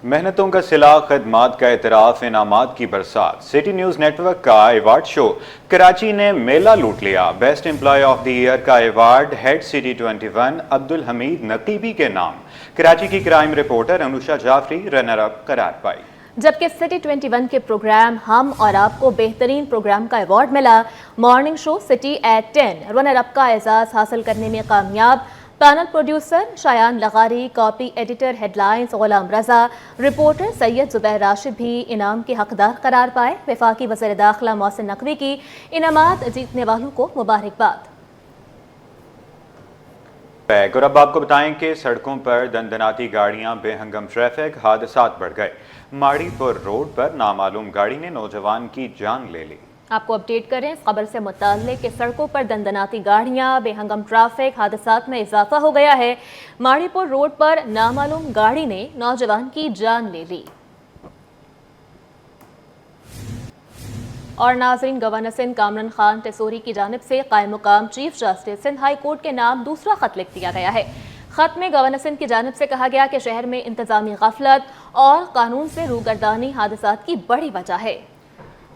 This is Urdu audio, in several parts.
محنتوں کا صلہ، خدمات کا اعتراف، انعامات کی برسات۔ سٹی نیوز نیٹ ورک کا ایوارڈ شو کراچی نے میلہ لوٹ لیا۔ Best employee of the year کا award head city 21 Abdul Hamid Naqibi کے نام۔ کراچی کی crime reporter Anusha Jafri runner up قرار پائی۔ جبکہ سٹی 21 کے پروگرام ہم اور آپ کو بہترین پروگرام کا ایوارڈ ملا۔ Morning show city at 10 runner up کا اعزاز حاصل کرنے میں کامیاب۔ پینل پروڈیوسر شایان لغاری، copy editor headlines Ghulam Raza, reporter سید زبیر راشد بھی انعام کے حقدار قرار پائے۔ وفاقی وزیر داخلہ محسن نقوی کی انعامات جیتنے والوں کو مبارکباد۔ اور اب آپ کو بتائیں کہ سڑکوں پر دندناتی گاڑیاں، بے ہنگم ٹریفک، حادثات بڑھ گئے۔ ماڑی پور روڈ پر نامعلوم گاڑی نے نوجوان کی جان لے لی۔ آپ کو اپڈیٹ کریں اس خبر سے متعلق کہ سڑکوں پر دندناتی گاڑیاں، بے ہنگم ٹریفک، حادثات میں اضافہ ہو گیا ہے۔ ماڑی پور روڈ پر نامعلوم گاڑی نے نوجوان کی جان لے لی۔ اور ناظرین، گورنر سندھ کامران خان ٹیسوری کی جانب سے قائم مقام chief justice Sindh high court کے نام دوسرا خط لکھ دیا گیا ہے۔ خط میں گورنر سندھ کی جانب سے کہا گیا کہ شہر میں انتظامی غفلت اور قانون سے روگردانی حادثات کی بڑی وجہ ہے۔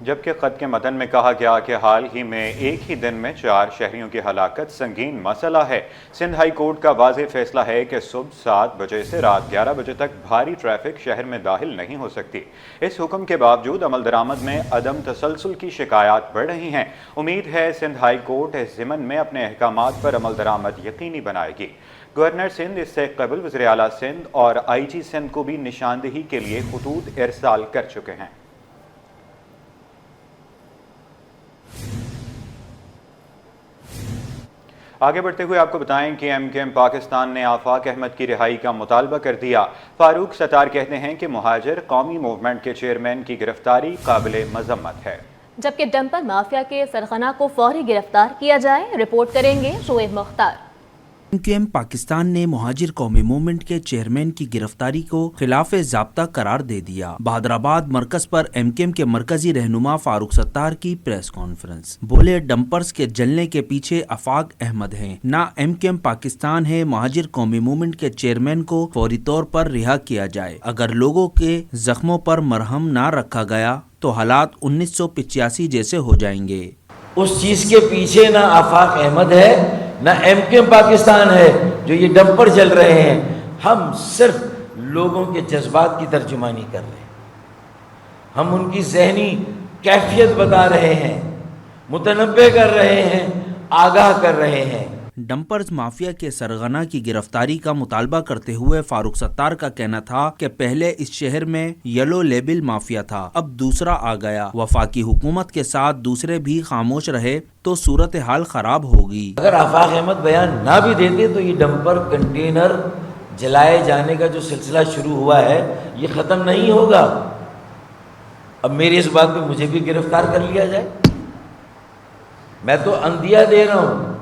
جبکہ خط کے متن میں کہا گیا کہ حال ہی میں ایک ہی دن میں 4 شہریوں کی ہلاکت سنگین مسئلہ ہے۔ سندھ ہائی کورٹ کا واضح فیصلہ ہے کہ صبح 7 بجے سے رات 11 بجے تک بھاری ٹریفک شہر میں داخل نہیں ہو سکتی۔ اس حکم کے باوجود عمل درآمد میں عدم تسلسل کی شکایات بڑھ رہی ہیں۔ امید ہے سندھ ہائی کورٹ اس ضمن میں اپنے احکامات پر عمل درآمد یقینی بنائے گی۔ گورنر سندھ اس سے قبل وزیر اعلیٰ سندھ اور آئی جی سندھ کو بھی نشاندہی کے لیے خطوط ارسال کر چکے ہیں۔ آگے بڑھتے ہوئے آپ کو بتائیں کہ ایم کیو ایم پاکستان نے آفاق احمد کی رہائی کا مطالبہ کر دیا۔ فاروق ستار کہتے ہیں کہ مہاجر قومی موومنٹ کے چیئرمین کی گرفتاری قابل مذمت ہے۔ جبکہ ڈمپر مافیا کے سرغنہ کو فوری گرفتار کیا جائے، رپورٹ کریں گے شعیب مختار۔ ایم کیو ایم پاکستان نے مہاجر قومی موومنٹ کے چیئرمین کی گرفتاری کو خلاف ضابطہ قرار دے دیا۔ بہادرآباد مرکز پر ایم کیو ایم کے مرکزی رہنما فاروق ستار کی پریس کانفرنس۔ بولے، ڈمپرز کے جلنے کے پیچھے آفاق احمد ہیں، نہ ایم کیو ایم پاکستان ہے۔ مہاجر قومی موومنٹ کے چیئرمین کو فوری طور پر رہا کیا جائے۔ اگر لوگوں کے زخموں پر مرہم نہ رکھا گیا تو حالات 1985 جیسے ہو جائیں گے۔ اس چیز کے پیچھے نہ آفاق احمد ہے نہ ایم کیو ایم پاکستان ہے جو یہ ڈمپر چل رہے ہیں۔ ہم صرف لوگوں کے جذبات کی ترجمانی کر رہے ہیں، ہم ان کی ذہنی کیفیت بتا رہے ہیں، متنبع کر رہے ہیں، آگاہ کر رہے ہیں۔ ڈمپرز مافیا کے سرغنہ کی گرفتاری کا مطالبہ کرتے ہوئے فاروق ستار کا کہنا تھا کہ پہلے اس شہر میں یلو لیبل مافیا تھا، اب دوسرا آ گیا۔ وفاقی حکومت کے ساتھ دوسرے بھی خاموش رہے تو صورتحال خراب ہوگی۔ اگر آفاق احمد بیان نہ بھی دیتے تو یہ ڈمپر کنٹینر جلائے جانے کا جو سلسلہ شروع ہوا ہے یہ ختم نہیں ہوگا۔ اب میری اس بات پہ مجھے بھی گرفتار کر لیا جائے، میں تو اندیا دے رہا ہوں،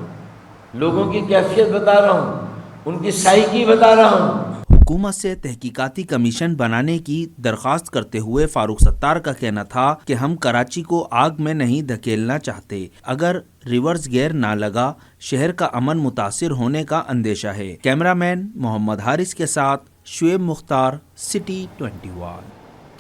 لوگوں کی کیفیت بتا رہا ہوں، ان کی سائیکی بتا رہا ہوں۔ حکومت سے تحقیقاتی کمیشن بنانے کی درخواست کرتے ہوئے فاروق ستار کا کہنا تھا کہ ہم کراچی کو آگ میں نہیں دھکیلنا چاہتے۔ اگر ریورس گیئر نہ لگا، شہر کا امن متاثر ہونے کا اندیشہ ہے۔ کیمرامین محمد حارث کے ساتھ شعیب مختار، سٹی 21۔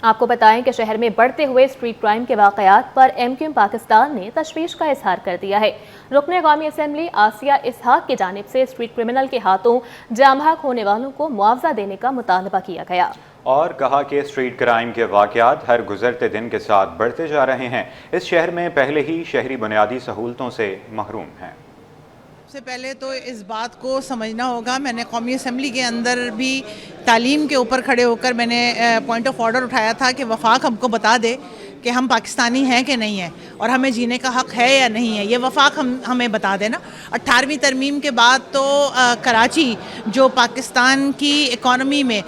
آپ کو بتائیں کہ شہر میں بڑھتے ہوئے اسٹریٹ کرائم کے واقعات پر ایم کیو ایم پاکستان نے تشویش کا اظہار کر دیا ہے۔ رکن قومی اسمبلی آسیہ اسحاق کی جانب سے اسٹریٹ کرمنل کے ہاتھوں جاں بحق ہونے والوں کو معاوضہ دینے کا مطالبہ کیا گیا، اور کہا کہ اسٹریٹ کرائم کے واقعات ہر گزرتے دن کے ساتھ بڑھتے جا رہے ہیں۔ اس شہر میں پہلے ہی شہری بنیادی سہولتوں سے محروم ہیں۔ سب سے پہلے تو اس بات کو سمجھنا ہوگا، میں نے قومی اسمبلی کے اندر بھی تعلیم کے اوپر کھڑے ہو کر میں نے پوائنٹ آف آرڈر اٹھایا تھا کہ وفاق ہم کو بتا دے کہ ہم پاکستانی ہیں کہ نہیں ہیں اور ہمیں جینے کا حق ہے یا نہیں ہے، یہ وفاق ہمیں بتا دینا۔ 18ویں ترمیم کے بعد تو کراچی جو پاکستان کی اکانومی میں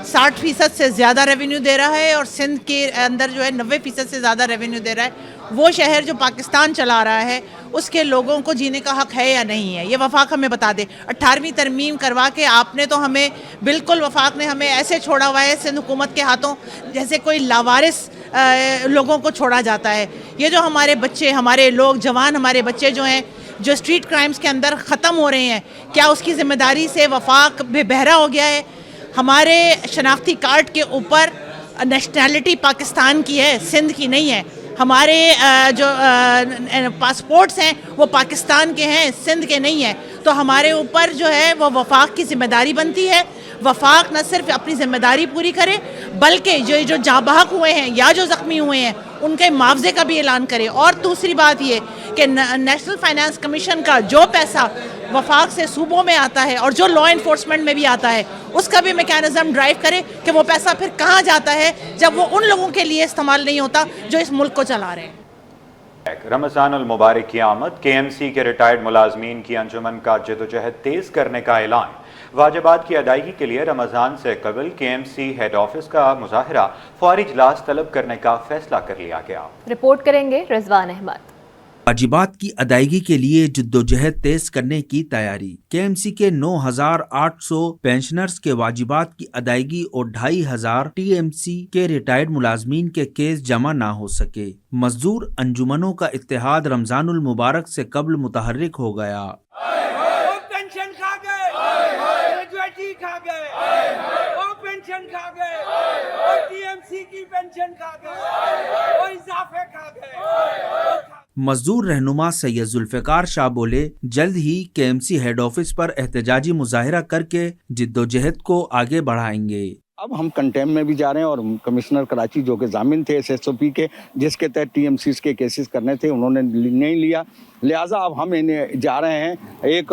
60% سے زیادہ ریونیو دے رہا ہے اور سندھ کے اندر جو ہے 90% سے زیادہ ریونیو دے رہا ہے، وہ شہر جو پاکستان چلا رہا ہے اس کے لوگوں کو جینے کا حق ہے یا نہیں ہے، یہ وفاق ہمیں بتا دے۔ 18ویں ترمیم کروا کے آپ نے تو ہمیں بالکل، وفاق نے ہمیں ایسے چھوڑا ہوا ہے سندھ حکومت کے ہاتھوں جیسے کوئی لاوارث لوگوں کو چھوڑا جاتا ہے۔ یہ جو ہمارے بچے، ہمارے لوگ جوان، ہمارے بچے جو ہیں جو اسٹریٹ کرائمز کے اندر ختم ہو رہے ہیں، کیا اس کی ذمہ داری سے وفاق بے بہرا ہو گیا ہے؟ ہمارے شناختی کارڈ کے اوپر نیشنلٹی پاکستان کی ہے، سندھ کی نہیں ہے. ہمارے جو پاسپورٹس ہیں وہ پاکستان کے ہیں، سندھ کے نہیں ہیں. تو ہمارے اوپر جو ہے وہ وفاق کی ذمہ داری بنتی ہے. وفاق نہ صرف اپنی ذمہ داری پوری کرے بلکہ جو جاں بحق ہوئے ہیں یا جو زخمی ہوئے ہیں ان کے معاوضے کا بھی اعلان کرے. اور دوسری بات یہ کہ نیشنل فائنانس کمیشن کا جو پیسہ وفاق سے صوبوں میں آتا ہے اور جو لا انفورسمنٹ میں بھی آتا ہے اس کا بھی میکینزم ڈرائیو کرے کہ وہ پیسہ پھر کہاں جاتا ہے جب وہ ان لوگوں کے لیے استعمال نہیں ہوتا جو اس ملک کو چلا رہے ہیں. رمضان المبارک کی آمد. کے ایم سی کے ریٹائرڈ ملازمین کی انجمن کا جدوجہد تیز کرنے کا اعلان. واجبات کی ادائیگی کے لیے رمضان سے قبل کے ایم سی ہیڈ آفس کا مظاہرہ فوری اجلاس طلب کرنے کا فیصلہ کر لیا گیا. رپورٹ کریں گے رضوان احمد. واجبات کی ادائیگی کے لیے جدوجہد تیز کرنے کی تیاری. کے ایم سی کے 9,800 پینشنرز کے واجبات کی ادائیگی اور 2,500 ٹی ایم سی کے ریٹائرڈ ملازمین کے کیس جمع نہ ہو سکے. مزدور انجمنوں کا اتحاد رمضان المبارک سے قبل متحرک ہو گیا. پینشن کھا گئے، گریجویٹی کھا گئے، وہ پینشن کھا گئے، وہ ٹی ایم سی کی پینشن کھا گئے، وہ اضافے کھا گئے. مزدور رہنما سید ذوالفقار شاہ بولے جلد ہی کے ایم سی ہیڈ آفس پر احتجاجی مظاہرہ کر کے جدوجہد کو آگے بڑھائیں گے. اب ہم کنٹیم میں بھی جا رہے ہیں اور کمشنر کراچی جو کہ ضامن تھے ایس ایس او پی کے جس کے تحت ٹی ایم سیز کے کیسز کرنے تھے انہوں نے نہیں لیا، لہٰذا اب ہم جا رہے ہیں ایک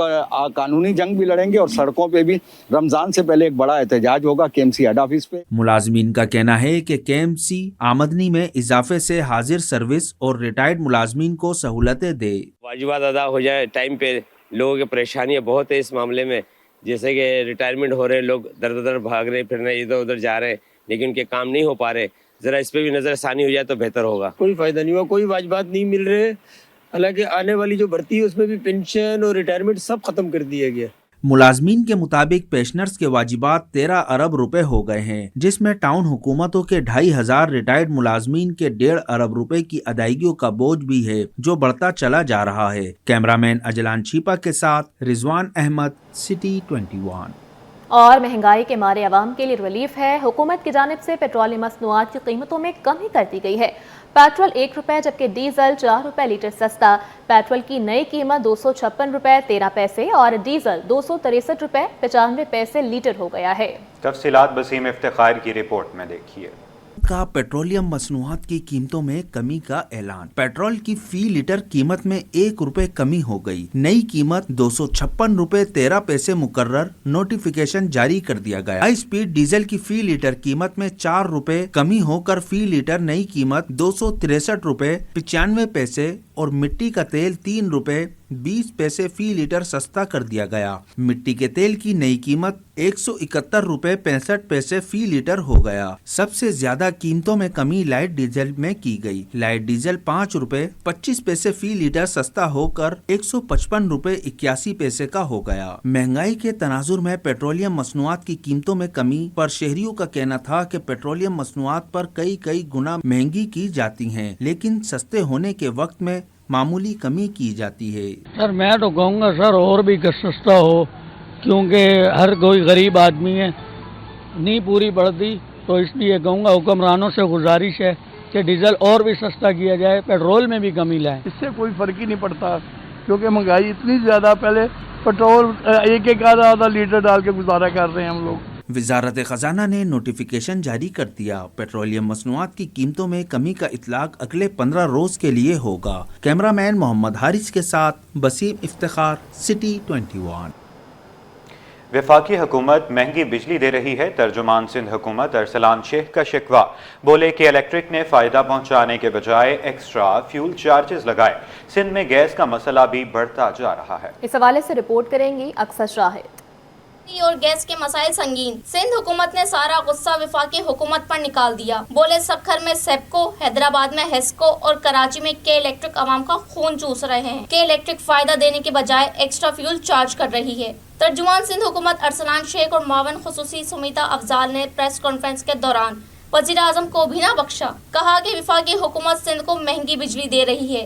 قانونی جنگ بھی لڑیں گے اور سڑکوں پہ بھی رمضان سے پہلے ایک بڑا احتجاج ہوگا کے ایم سی ہیڈ آفس پہ. ملازمین کا کہنا ہے کہ کے ایم سی آمدنی میں اضافے سے حاضر سروس اور ریٹائرڈ ملازمین کو سہولتیں دے. واجبات ادا ہو جائے ٹائم پہ. لوگوں کی پریشانیاں بہت ہے اس معاملے میں، جیسے کہ ریٹائرمنٹ ہو رہے ہیں، لوگ در بدر بھاگ رہے پھر ادھر ادھر جا رہے ہیں لیکن ان کے کام نہیں ہو پا رہے. ذرا اس پہ بھی نظر ثانی ہو جائے تو بہتر ہوگا. کوئی فائدہ نہیں ہوا، کوئی واجبات نہیں مل رہے. حالانکہ آنے والی جو بھرتی ہے اس میں بھی پینشن اور ریٹائرمنٹ سب ختم کر دیا گیا. ملازمین کے مطابق پینشنرز کے واجبات 13 ارب روپے ہو گئے ہیں، جس میں ٹاؤن حکومتوں کے 2,500 ریٹائرڈ ملازمین کے 1.5 ارب روپے کی ادائیگیوں کا بوجھ بھی ہے جو بڑھتا چلا جا رہا ہے. کیمرامین اجلان چھیپا کے ساتھ رضوان احمد، سٹی 21. اور مہنگائی کے مارے عوام کے لیے ریلیف ہے. حکومت کی جانب سے پیٹرولیم مصنوعات کی قیمتوں میں کمی کر دی گئی ہے. پیٹرول 1 روپے جبکہ ڈیزل 4 روپے لیٹر سستا. پیٹرول کی نئی قیمت 256 روپے 13 پیسے اور ڈیزل 263 روپے 95 پیسے لیٹر ہو گیا ہے. تفصیلات بسیم افتخار کی رپورٹ میں دیکھیے. کا پیٹرولیم مصنوعات کی قیمتوں میں کمی کا اعلان. پیٹرول کی فی لیٹر قیمت میں 1 روپے کمی ہو گئی. نئی قیمت 256 روپے 13 پیسے مقرر. نوٹیفیکیشن جاری کر دیا گیا. ہائی سپیڈ ڈیزل کی فی لیٹر قیمت میں 4 روپے کمی ہو کر فی لیٹر نئی قیمت 263 روپے 95 پیسے اور مٹی کا تیل 3 روپے 20 پیسے فی لیٹر سستا کر دیا گیا. مٹی کے تیل کی نئی قیمت 171 روپے 65 پیسے فی لیٹر ہو گیا. سب سے زیادہ قیمتوں میں کمی لائٹ ڈیزل میں کی گئی. لائٹ ڈیزل 5 روپے 25 پیسے فی لیٹر سستا ہو کر 155 روپے 81 پیسے کا ہو گیا. مہنگائی کے تناظر میں پیٹرولیم مصنوعات کی قیمتوں میں کمی پر شہریوں کا کہنا تھا کہ پیٹرولیم مصنوعات پر کئی گنا مہنگی کی جاتی ہیں لیکن سستے ہونے کے وقت میں معمولی کمی کی جاتی ہے. سر میں تو کہوں گا سر اور بھی سستا ہو، کیونکہ ہر کوئی غریب آدمی ہے، نہیں پوری بڑھتی، تو اس لیے کہوں گا حکمرانوں سے گزارش ہے کہ ڈیزل اور بھی سستا کیا جائے، پیٹرول میں بھی کمی لائیں. اس سے کوئی فرق ہی نہیں پڑتا کیونکہ مہنگائی اتنی زیادہ. پہلے پیٹرول ایک آدھا لیٹر ڈال کے گزارا کر رہے ہیں ہم لوگ. وزارت خزانہ نے نوٹیفیکیشن جاری کر دیا. پیٹرولیم مصنوعات کی قیمتوں میں کمی کا اطلاق اگلے 15 روز کے لیے ہوگا. کیمرامین محمد حارث کے ساتھ بسیم افتخار، سٹی 21. وفاقی حکومت مہنگی بجلی دے رہی ہے. ترجمان سندھ حکومت ارسلان شیخ کا شکوہ. بولے کہ الیکٹرک نے فائدہ پہنچانے کے بجائے ایکسٹرا فیول چارجز لگائے. سندھ میں گیس کا مسئلہ بھی بڑھتا جا رہا ہے. اس حوالے سے رپورٹ کریں گی اکثر شاہد. اور گیس کے مسائل سنگین. سندھ حکومت نے سارا غصہ وفاقی حکومت پر نکال دیا. بولے سکھر میں سیپکو، حیدرآباد میں ہیسکو اور کراچی میں کے الیکٹرک عوام کا خون چوس رہے ہیں. کے الیکٹرک فائدہ دینے کے بجائے ایکسٹرا فیول چارج کر رہی ہے. ترجمان سندھ حکومت ارسلان شیخ اور معاون خصوصی سمیتا افضال نے پریس کانفرنس کے دوران وزیر اعظم کو بھی نہ بخشا. کہا کہ وفاقی حکومت سندھ کو مہنگی بجلی دے رہی ہے.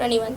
21।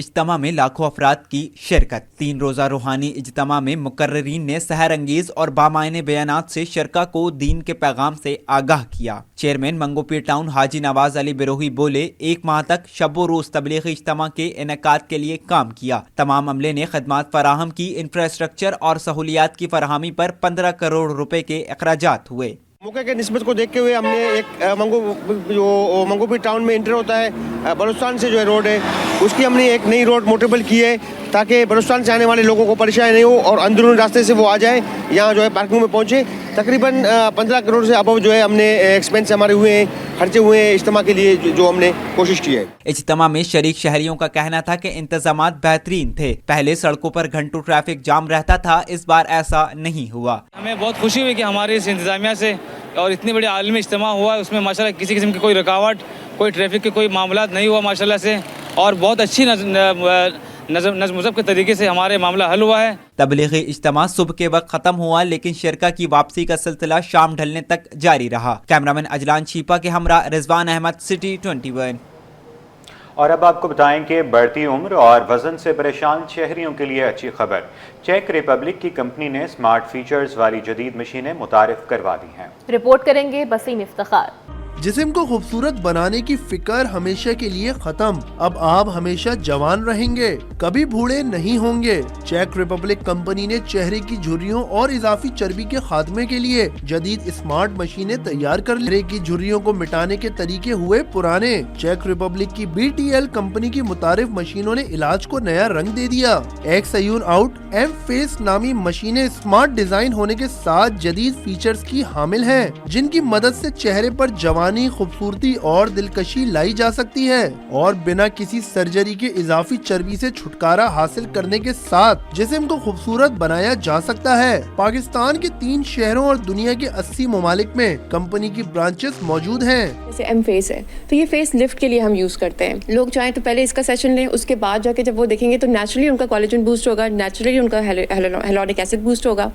اجتماع میں لاکھوں افراد کی شرکت۔ 3 روزہ روحانی اجتماع میں مقررین نے سحر انگیز اور بامعنی بیانات سے شرکا کو دین کے پیغام سے آگاہ کیا۔ چیئرمین منگو پیر ٹاؤن حاجی نواز علی بروہی بولے، 1 ماہ تک شب و روز تبلیغی اجتماع کے انعقاد کے لیے کام کیا۔ تمام عملے نے خدمات فراہم کی، انفراسٹرکچر اور سہولیات کی فراہمی پر 15 کروڑ روپے کے اخراجات ہوئے۔ موقع کے نسبت کو دیکھتے ہوئے ہم نے ایک منگو پیر ٹاؤن میں انٹر ہوتا ہے بلوچستان سے جو ہے روڈ ہے، اس کی ہم نے ایک نئی روڈ موٹیبل کی ہے تاکہ بلوچستان سے آنے والے لوگوں کو پریشانی نہیں ہو اور اندرون راستے سے وہ آ جائیں، یہاں جو ہے پارکنگ میں پہنچے۔ تقریباً 15 کروڑ سے ابو جو ہے ہم نے ایکسپینس ہمارے ہوئے ہیں، خرچے ہوئے ہیں اجتماع کے لیے جو ہم نے کوشش کی ہے۔ اجتماع میں شریک شہریوں کا کہنا تھا کہ انتظامات بہترین تھے۔ پہلے سڑکوں پر گھنٹوں ٹریفک جام رہتا تھا، اس بار ایسا نہیں ہوا۔ ہمیں بہت خوشی ہوئی کہ ہماری اس انتظامیہ سے اور اتنی بڑی عالمی اجتماع ہوا، اس میں ماشاءاللہ کسی قسم کی کوئی رکاوٹ، کوئی ٹریفک کے کوئی معاملات نہیں ہوا ماشاءاللہ سے، اور بہت اچھی نظم و ضبط کے طریقے سے ہمارے معاملہ حل ہوا ہے۔ تبلیغی اجتماع صبح کے وقت ختم ہوا، لیکن شرکا کی واپسی کا سلسلہ شام ڈھلنے تک جاری رہا۔ کیمرامین اجلان شیپا کے ہمراہ رضوان احمد، سٹی 21۔ اور اب آپ کو بتائیں کہ بڑھتی عمر اور وزن سے پریشان شہریوں کے لیے اچھی خبر، چیک ریپبلک کی کمپنی نے سمارٹ فیچرز والی جدید مشینیں متعارف کروا دی ہیں۔ رپورٹ کریں گے بسیم افتخار۔ جسم کو خوبصورت بنانے کی فکر ہمیشہ کے لیے ختم، اب آپ ہمیشہ جوان رہیں گے، کبھی بوڑھے نہیں ہوں گے۔ چیک ریپبلک کمپنی نے چہرے کی جھریوں اور اضافی چربی کے خاتمے کے لیے جدید اسمارٹ مشینیں تیار کر لی۔ چہرے کی جھریوں کو مٹانے کے طریقے ہوئے پرانے۔ چیک ریپبلک کی BTL کمپنی کی متعارف مشینوں نے علاج کو نیا رنگ دے دیا۔ ایکس ایون آؤٹ ایم فیس نامی مشینیں اسمارٹ ڈیزائن ہونے کے ساتھ جدید فیچرز کی حامل ہیں، جن کی مدد سے چہرے پر جوان خوبصورتی اور دلکشی لائی جا سکتی ہے، اور بنا کسی سرجری کے اضافی چربی سے چھٹکارا حاصل کرنے کے ساتھ جسم کو خوبصورت بنایا جا سکتا ہے۔ پاکستان کے 3 شہروں اور دنیا کے 80 ممالک میں کمپنی کی برانچز موجود ہیں۔ جیسے ایم فیس ہے تو یہ فیس لفٹ کے لیے ہم یوز کرتے ہیں۔ لوگ چاہیں تو پہلے اس کا سیشن لیں، اس کے بعد جا کے جب وہ دیکھیں گے تو نیچرلی ان کا کولیجن بوسٹ ہوگا، نیچرلی ان کا ہیلورونک ایسڈ بوسٹ ہوگا،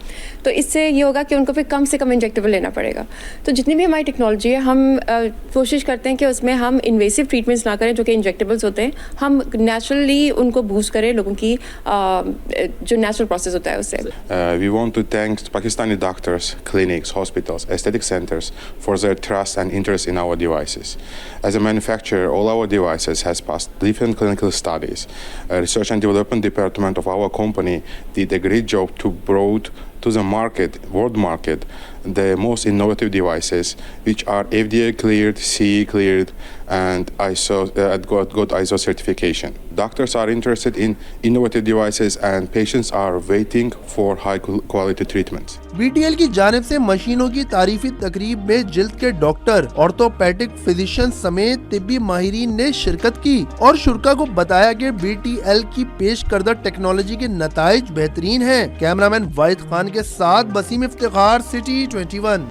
تو اس سے یہ ہوگا کہ ان کو پھر کم سے کم انجیکٹیبل لینا پڑے گا۔ تو جتنی بھی ہماری ٹیکنالوجی ہے، ہم کوشش کرتے ہیں کہ اس میں ہم انویسو ٹریٹمنٹس نہ کریں جو کہ انجیکٹیبلس ہوتے ہیں، ہم نیچرلی ان کو بوسٹ کریں لوگوں کی جو نیچرل پروسیس ہوتا ہے اس سے۔ We want to thank Pakistani doctors, clinics, hospitals, aesthetic centers for their trust and interest in our devices. As a manufacturer, all our devices has passed different clinical studies. Research and development department of our company did a great job to brought to the market, world market, the most innovative devices which are FDA cleared, CE cleared, and got ISO certification. Doctors are interested in innovative devices and patients are waiting for high quality treatments. BTL کی جانب سے مشینوں کی تعریفی تقریب میں جلد کے ڈاکٹر، آرتھوپیڈک فزیشین سمیت طبی ماہرین نے شرکت کی اور شرکا کو بتایا کہ BTL کی پیش کردہ ٹیکنالوجی کے نتائج بہترین ہیں۔ کیمرامین واحد خان کے ساتھ بسیم افتخار، سٹی 21۔